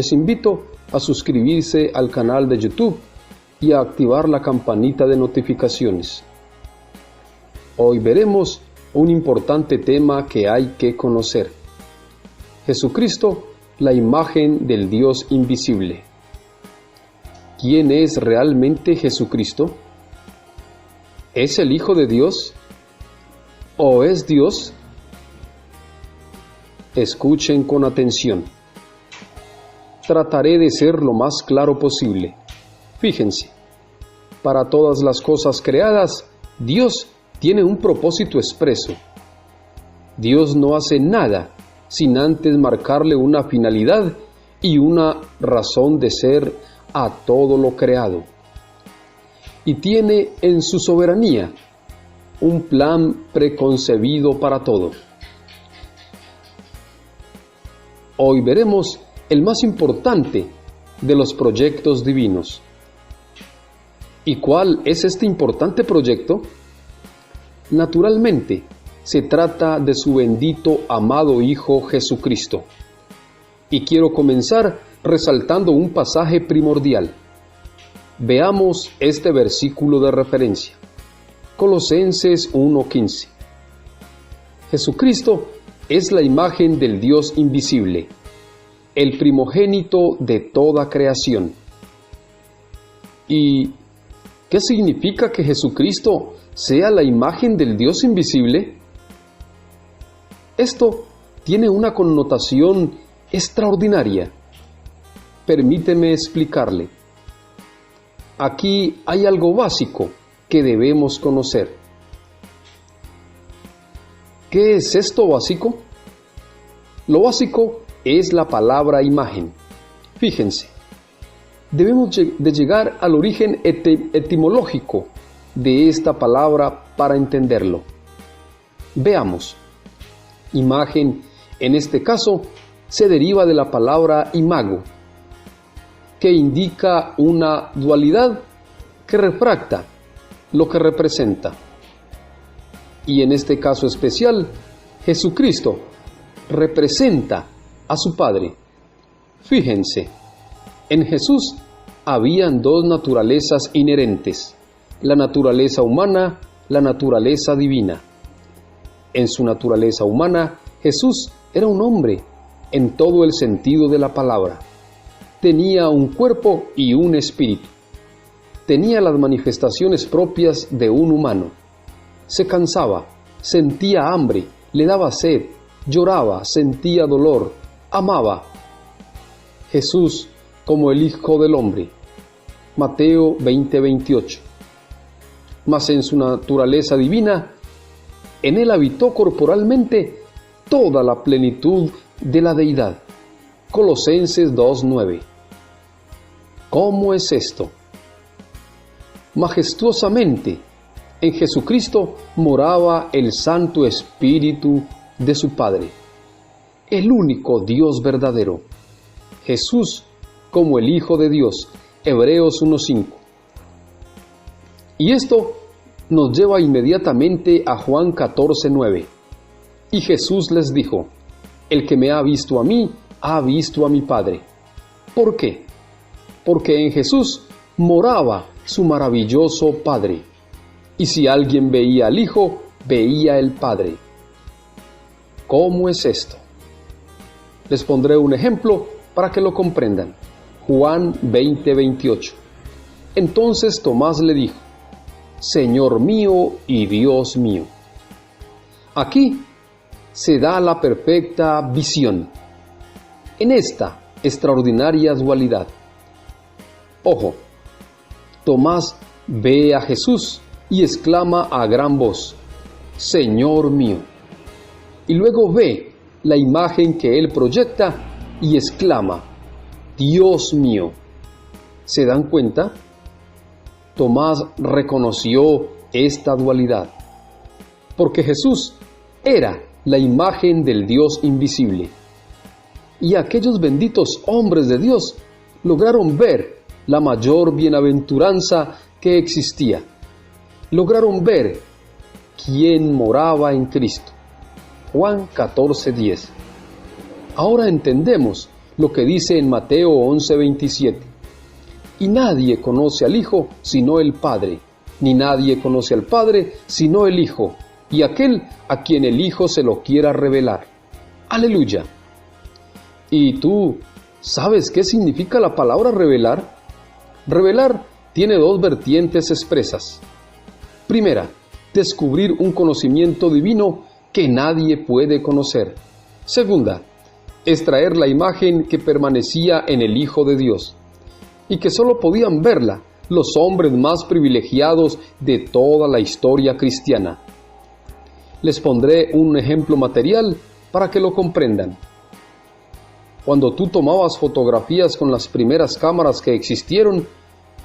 Les invito a suscribirse al canal de YouTube y a activar la campanita de notificaciones. Hoy veremos un importante tema que hay que conocer. Jesucristo, la imagen del Dios invisible. ¿Quién es realmente Jesucristo? ¿Es el Hijo de Dios? ¿O es Dios? Escuchen con atención. Trataré de ser lo más claro posible. Fíjense, para todas las cosas creadas, Dios tiene un propósito expreso. Dios no hace nada sin antes marcarle una finalidad y una razón de ser a todo lo creado. Y tiene en su soberanía un plan preconcebido para todo. Hoy veremos el más importante de los proyectos divinos. ¿Y cuál es este importante proyecto? Naturalmente, se trata de su bendito, amado Hijo Jesucristo. Y quiero comenzar resaltando un pasaje primordial. Veamos este versículo de referencia. Colosenses 1:15. Jesucristo es la imagen del Dios invisible, el primogénito de toda creación. ¿Y qué significa que Jesucristo sea la imagen del Dios invisible? Esto tiene una connotación extraordinaria. Permíteme explicarle. Aquí hay algo básico que debemos conocer. ¿Qué es esto básico? Lo básico es la palabra imagen. Fíjense, debemos de llegar al origen etimológico de esta palabra para entenderlo. Veamos. Imagen, en este caso, se deriva de la palabra imago, que indica una dualidad que refracta lo que representa. Y en este caso especial, Jesucristo representa a su Padre. Fíjense, en Jesús habían dos naturalezas inherentes, la naturaleza humana, la naturaleza divina. En su naturaleza humana, Jesús era un hombre en todo el sentido de la palabra. Tenía un cuerpo y un espíritu. Tenía las manifestaciones propias de un humano. Se cansaba, sentía hambre, le daba sed, lloraba, sentía dolor, amaba. Jesús como el Hijo del Hombre. Mateo 20:28. Mas en su naturaleza divina, en él habitó corporalmente toda la plenitud de la deidad. Colosenses 2:9. ¿Cómo es esto? Majestuosamente, en Jesucristo moraba el Santo Espíritu de su Padre, el único Dios verdadero. Jesús como el Hijo de Dios, Hebreos 1:5. Y esto nos lleva inmediatamente a Juan 14:9. Y Jesús les dijo: el que me ha visto a mí, ha visto a mi Padre. ¿Por qué? Porque en Jesús moraba su maravilloso Padre. Y si alguien veía al Hijo, veía el Padre. ¿Cómo es esto? Les pondré un ejemplo para que lo comprendan. Juan 20:28. Entonces Tomás le dijo: Señor mío y Dios mío. Aquí se da la perfecta visión en esta extraordinaria dualidad. Ojo, Tomás ve a Jesús y exclama a gran voz: Señor mío. Y luego ve la imagen que él proyecta y exclama: Dios mío. ¿Se dan cuenta? Tomás reconoció esta dualidad, porque Jesús era la imagen del Dios invisible. Y aquellos benditos hombres de Dios lograron ver la mayor bienaventuranza que existía. Lograron ver quién moraba en Cristo. Juan 14:10. Ahora entendemos lo que dice en Mateo 11:27. Y nadie conoce al Hijo sino el Padre, ni nadie conoce al Padre sino el Hijo, y aquel a quien el Hijo se lo quiera revelar. Aleluya. ¿Y tú sabes qué significa la palabra revelar? Revelar tiene dos vertientes expresas. Primera, descubrir un conocimiento divino que nadie puede conocer. Segunda, extraer la imagen que permanecía en el Hijo de Dios y que solo podían verla los hombres más privilegiados de toda la historia cristiana. Les pondré un ejemplo material para que lo comprendan. Cuando tú tomabas fotografías con las primeras cámaras que existieron,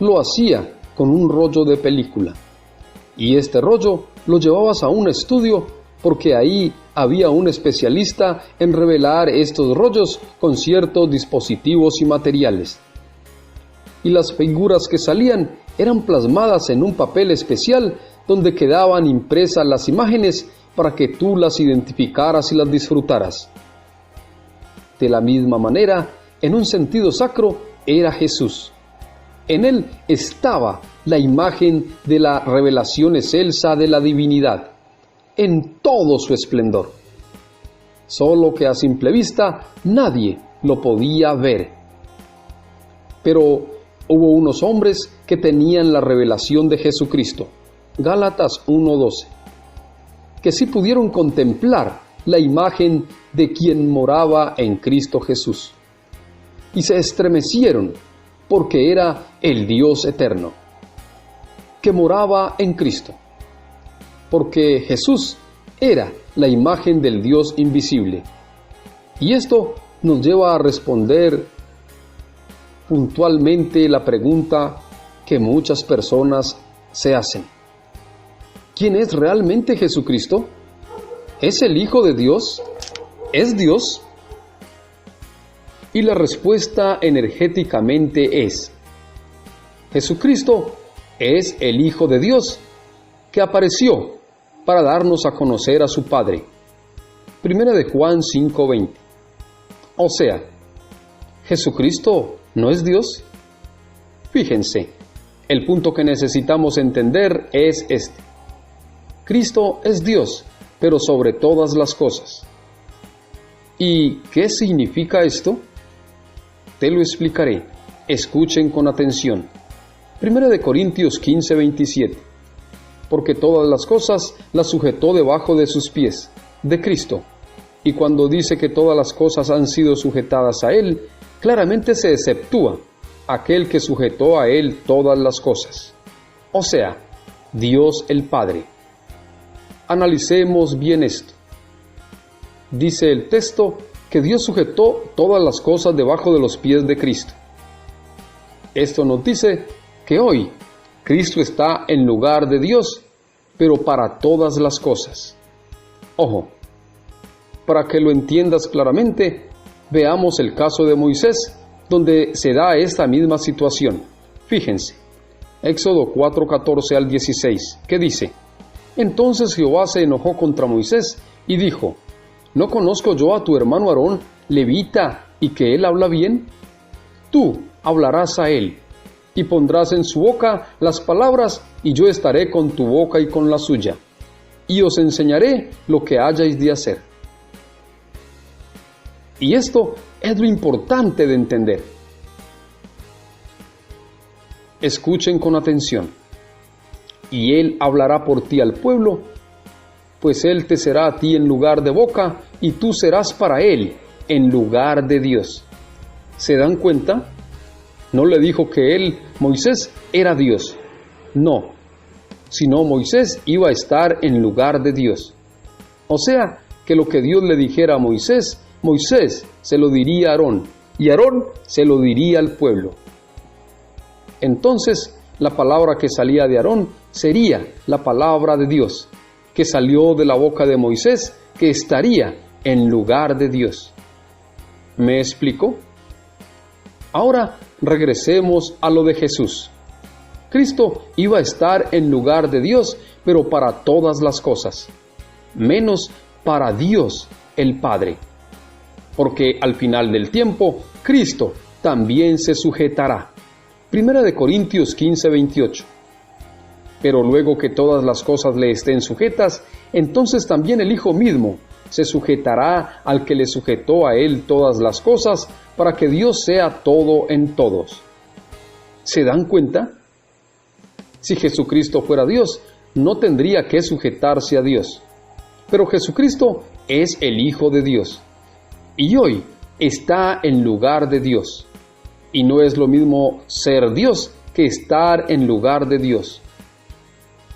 lo hacía con un rollo de película. Y este rollo lo llevabas a un estudio porque ahí había un especialista en revelar estos rollos con ciertos dispositivos y materiales. Y las figuras que salían eran plasmadas en un papel especial donde quedaban impresas las imágenes para que tú las identificaras y las disfrutaras. De la misma manera, en un sentido sacro, era Jesús. En él estaba la imagen de la revelación excelsa de la divinidad, en todo su esplendor. Solo que a simple vista nadie lo podía ver. Pero hubo unos hombres que tenían la revelación de Jesucristo, Gálatas 1:12, que sí pudieron contemplar la imagen de quien moraba en Cristo Jesús, y se estremecieron porque era el Dios eterno, que moraba en Cristo, porque Jesús era la imagen del Dios invisible. Y esto nos lleva a responder puntualmente la pregunta que muchas personas se hacen: ¿quién es realmente Jesucristo? ¿Es el Hijo de Dios? ¿Es Dios? Y la respuesta energéticamente es: Jesucristo es el Hijo de Dios que apareció para darnos a conocer a su Padre. Primera de Juan 5:20. O sea, ¿Jesucristo no es Dios? Fíjense, el punto que necesitamos entender es este: Cristo es Dios, pero sobre todas las cosas. ¿Y qué significa esto? Te lo explicaré. Escuchen con atención. Primera de Corintios 15:27. Porque todas las cosas las sujetó debajo de sus pies, de Cristo. Y cuando dice que todas las cosas han sido sujetadas a Él, claramente se exceptúa aquel que sujetó a Él todas las cosas, o sea, Dios el Padre. Analicemos bien esto. Dice el texto que Dios sujetó todas las cosas debajo de los pies de Cristo. Esto nos dice que hoy Cristo está en lugar de Dios, pero para todas las cosas. Ojo, para que lo entiendas claramente, veamos el caso de Moisés, donde se da esta misma situación. Fíjense, Éxodo 4:14 al 16, que dice: Entonces Jehová se enojó contra Moisés y dijo: ¿No conozco yo a tu hermano Aarón, levita, y que él habla bien? Tú hablarás a él, y pondrás en su boca las palabras, y yo estaré con tu boca y con la suya, y os enseñaré lo que hayáis de hacer. Y esto es lo importante de entender. Escuchen con atención. Y él hablará por ti al pueblo, pues él te será a ti en lugar de boca, y tú serás para él en lugar de Dios. ¿Se dan cuenta? No le dijo que él, Moisés, era Dios. No, sino Moisés iba a estar en lugar de Dios. O sea, que lo que Dios le dijera a Moisés, Moisés se lo diría a Aarón, y Aarón se lo diría al pueblo. Entonces, la palabra que salía de Aarón sería la palabra de Dios, que salió de la boca de Moisés, que estaría en lugar de Dios. ¿Me explico? Ahora regresemos a lo de Jesús. Cristo iba a estar en lugar de Dios, pero para todas las cosas, menos para Dios el Padre. porque al final del tiempo, Cristo también se sujetará. 1 Corintios 15:28. Pero luego que todas las cosas le estén sujetas, entonces también el Hijo mismo se sujetará al que le sujetó a él todas las cosas, para que Dios sea todo en todos. ¿Se dan cuenta? Si Jesucristo fuera Dios, no tendría que sujetarse a Dios. Pero Jesucristo es el Hijo de Dios. Y hoy está en lugar de Dios. Y no es lo mismo ser Dios que estar en lugar de Dios.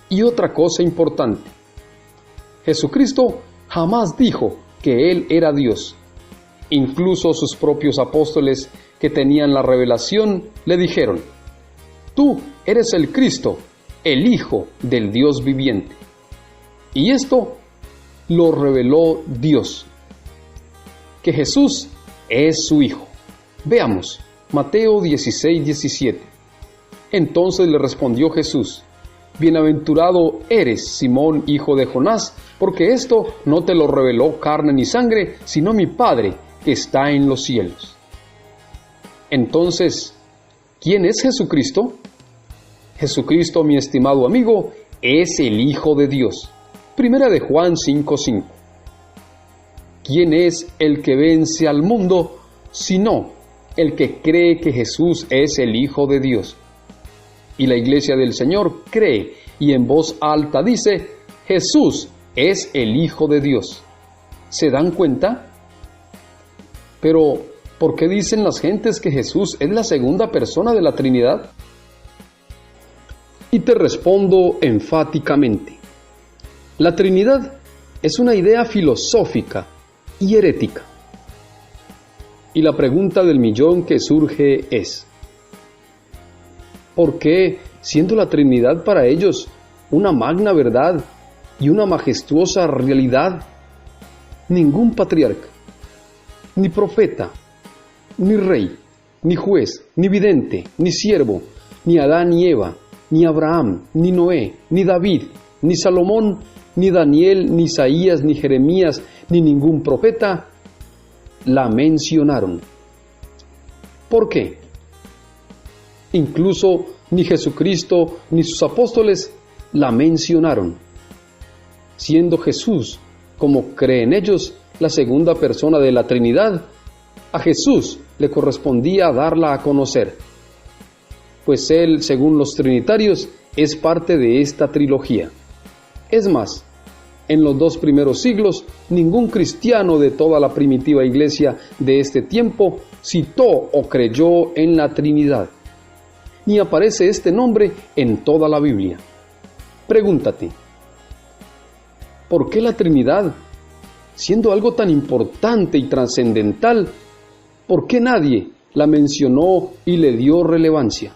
Y otra cosa importante. Jesucristo jamás dijo que Él era Dios. Incluso sus propios apóstoles que tenían la revelación le dijeron: tú eres el Cristo, el Hijo del Dios viviente. Y esto lo reveló Dios, que Jesús es su Hijo. Veamos, Mateo 16:17. Entonces le respondió Jesús: bienaventurado eres, Simón, hijo de Jonás, porque esto no te lo reveló carne ni sangre, sino mi Padre que está en los cielos. Entonces, ¿quién es Jesucristo? Jesucristo, mi estimado amigo, es el Hijo de Dios. 1 de Juan 5:5. ¿Quién es el que vence al mundo, sino el que cree que Jesús es el Hijo de Dios? Y la Iglesia del Señor cree y en voz alta dice: Jesús es el Hijo de Dios. ¿Se dan cuenta? Pero, ¿por qué dicen las gentes que Jesús es la segunda persona de la Trinidad? Y te respondo enfáticamente: la Trinidad es una idea filosófica y herética. Y la pregunta del millón que surge es: ¿por qué, siendo la Trinidad para ellos una magna verdad y una majestuosa realidad, ningún patriarca, ni profeta, ni rey, ni juez, ni vidente, ni siervo, ni Adán y Eva, ni Abraham, ni Noé, ni David, ni Salomón, ni Daniel, ni Isaías, ni Jeremías, ni ningún profeta la mencionaron? ¿Por qué? Incluso ni Jesucristo ni sus apóstoles la mencionaron, siendo Jesús, como creen ellos, la segunda persona de la Trinidad. A Jesús le correspondía darla a conocer, pues Él, según los trinitarios, es parte de esta trilogía. Es más, en los 2 primeros siglos, ningún cristiano de toda la primitiva iglesia de este tiempo citó o creyó en la Trinidad, ni aparece este nombre en toda la Biblia. Pregúntate: ¿por qué la Trinidad, siendo algo tan importante y trascendental, por qué nadie la mencionó y le dio relevancia?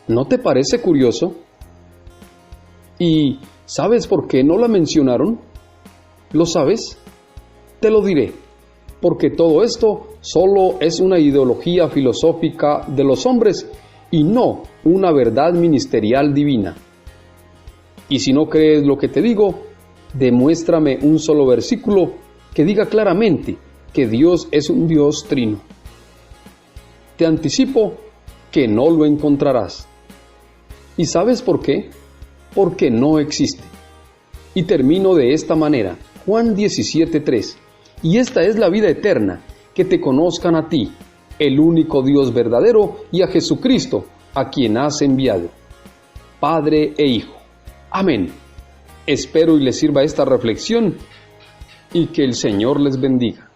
¿No te parece curioso? ¿Y sabes por qué no la mencionaron? ¿Lo sabes? Te lo diré, porque todo esto solo es una ideología filosófica de los hombres y no una verdad ministerial divina. Y si no crees lo que te digo, demuéstrame un solo versículo que diga claramente que Dios es un Dios trino. Te anticipo que no lo encontrarás. ¿Y sabes por qué? Porque no existe. Y termino de esta manera. Juan 17:3. Y esta es la vida eterna, que te conozcan a ti, el único Dios verdadero, y a Jesucristo, a quien has enviado, Padre e Hijo. Amén. Espero y les sirva esta reflexión y que el Señor les bendiga.